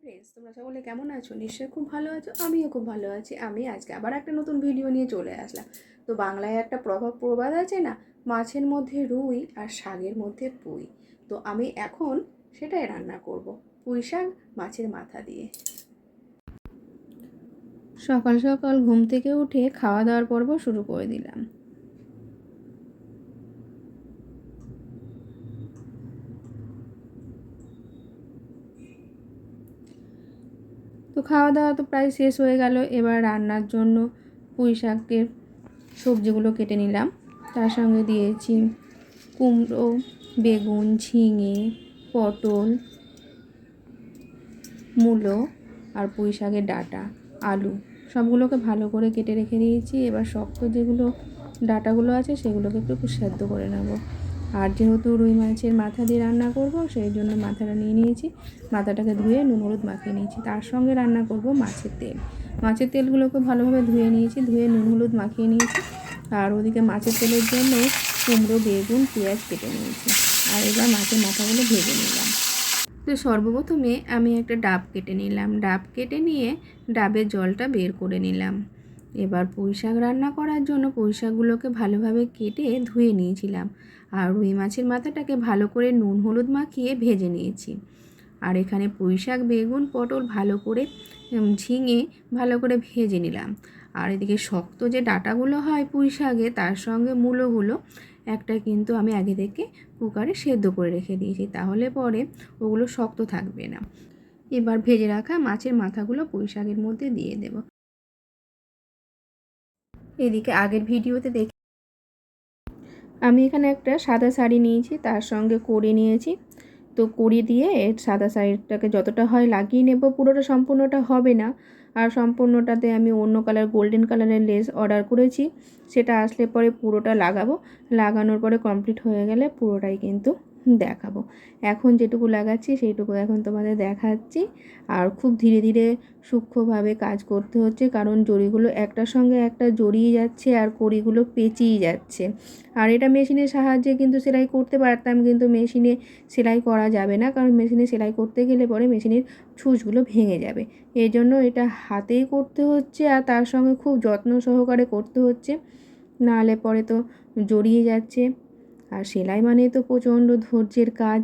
Friends, তোমরা সকলে কেমন আছো? নিশ্চয়ই খুব ভালো আছো। আমিও খুব ভালো আছি। আমি আজকে আবার একটা নতুন ভিডিও নিয়ে চলে আসলাম। তো বাংলায় একটা প্রবাদ আছে না, মাছের মধ্যে রুই আর শাকের মধ্যে পুঁই। তো আমি এখন সেটাই রান্না করব, পুঁই শাক মাছের মাথা দিয়ে। সকাল সকাল ঘুম থেকে উঠে খাওয়া দাওয়ার পর্ব শুরু করে দিলাম। তো খাওয়া দাওয়া তো প্রায় শেষ হয়ে গেল। এবার রান্নার জন্য পুঁই শাকের সবজিগুলো কেটে নিলাম। তার সঙ্গে দিয়েছি কুমড়ো, বেগুন, ঝিঙে, পটল, মূলো আর পুঁই শাকের ডাঁটা, আলু সবগুলোকে ভালো করে কেটে রেখে দিয়েছি। এবার শক্ত যেগুলো ডাঁটাগুলো আছে সেগুলোকে একটু সেদ্ধ করে নেব। আর যেহেতু রুই মাছের মাথা দিয়ে রান্না করব, সেই জন্য মাথাটা নিয়ে নিয়েছি। মাথাটাকে ধুয়ে নুন হলুদ মাখিয়ে নিয়েছি। তার সঙ্গে রান্না করব মাছের তেল। মাছের তেলগুলোকে ভালোভাবে ধুয়ে নিয়েছি, ধুয়ে নুন হলুদ মাখিয়ে নিয়েছি। আর ওদিকে মাছের তেলের জন্য কুমড়ো, বেগুন, পেঁয়াজ কেটে নিয়েছি। আর এবার মাছের মাথাগুলো ভেজে নিলাম। তো সর্বপ্রথমে আমি একটা ডাব কেটে নিলাম। ডাব কেটে নিয়ে ডাবের জলটা বের করে নিলাম। এবার পুঁই শাক রান্না করার জন্য পুঁই শাকগুলোকে ভালোভাবে কেটে ধুয়ে নিয়েছিলাম। আর রুই মাছের মাথাটাকে ভালো করে নুন হলুদ মাখিয়ে ভেজে নিয়েছি। আর এখানে পুঁই শাক, বেগুন, পটল ভালো করে ঝিঙে ভালো করে ভেজে নিলাম। আর এদিকে শক্ত যে ডাঁটাগুলো হয় পুঁই শাকে, তার সঙ্গে মূলোগুলো একটা কিন্তু আমি আগে থেকে কুকারে সেদ্ধ করে রেখে দিয়েছি, তাহলে পরে ওগুলো শক্ত থাকবে না। এবার ভেজে রাখা মাছের মাথাগুলো পুঁই শাকের মধ্যে দিয়ে দেব। এদিকে আগের ভিডিওতে দেখে আমি এখানে একটা সাদা শাড়ি নিয়েছি, তার সঙ্গে কড়ি নিয়েছি। তো কড়ি দিয়ে সাদা শাড়িটাকে যতটা হয় লাগিয়ে নেব। পুরোটা সম্পূর্ণটা হবে না। আর সম্পূর্ণটাতে আমি অন্য কালার গোল্ডেন কালারের লেস অর্ডার করেছি, সেটা আসলে পরে পুরোটা লাগাবো। লাগানোর পরে কমপ্লিট হয়ে গেলে পুরোটাই কিন্তু দেখাবো। এখন যেটুকু লাগাচ্ছি সেইটুকু এখন তোমাদের দেখাচ্ছি। আর খুব ধীরে ধীরে সূক্ষ্মভাবে কাজ করতে হচ্ছে, কারণ জড়িগুলো একটার সঙ্গে একটা জড়িয়ে যাচ্ছে আর কড়িগুলো পেঁচিয়ে যাচ্ছে। আর এটা মেশিনের সাহায্যে কিন্তু সেলাই করতে পারতাম, কিন্তু মেশিনে সেলাই করা যাবে না, কারণ মেশিনে সেলাই করতে গেলে পরে মেশিনের ছুঁচগুলো ভেঙে যাবে। এই জন্য এটা হাতেই করতে হচ্ছে, আর তার সঙ্গে খুব যত্ন সহকারে করতে হচ্ছে, নাহলে পরে তো জড়িয়ে যাচ্ছে। আর সেলাই মানে তো প্রচণ্ড ধৈর্যের কাজ।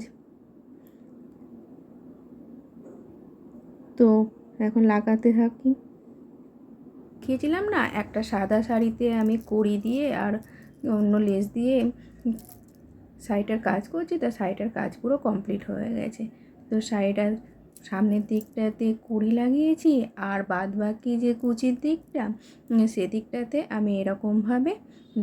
তো এখন লাগাতে থাকি। খেয়েছিলাম না একটা সাদা শাড়িতে আমি কড়ি দিয়ে আর অন্য লেস দিয়ে শাড়িটার কাজ করছি, তা শাড়িটার কাজ পুরো কমপ্লিট হয়ে গেছে। তো শাড়িটার সামনের দিকটাতে কড়ি লাগিয়েছি, আর বাদ বাকি যে কুচির দিকটা সেদিকটাতে আমি এরকমভাবে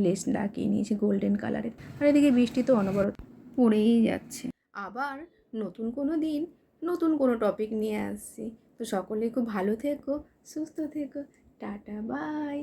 লেস লাগিয়ে নিয়েছি গোল্ডেন কালারের। আর এদিকে বৃষ্টি তো অনবরত পড়েই যাচ্ছে। আবার নতুন কোনো দিন নতুন কোনো টপিক নিয়ে আসছি। তো সকলেই খুব ভালো থেকো, সুস্থ থেকো। Tata, by.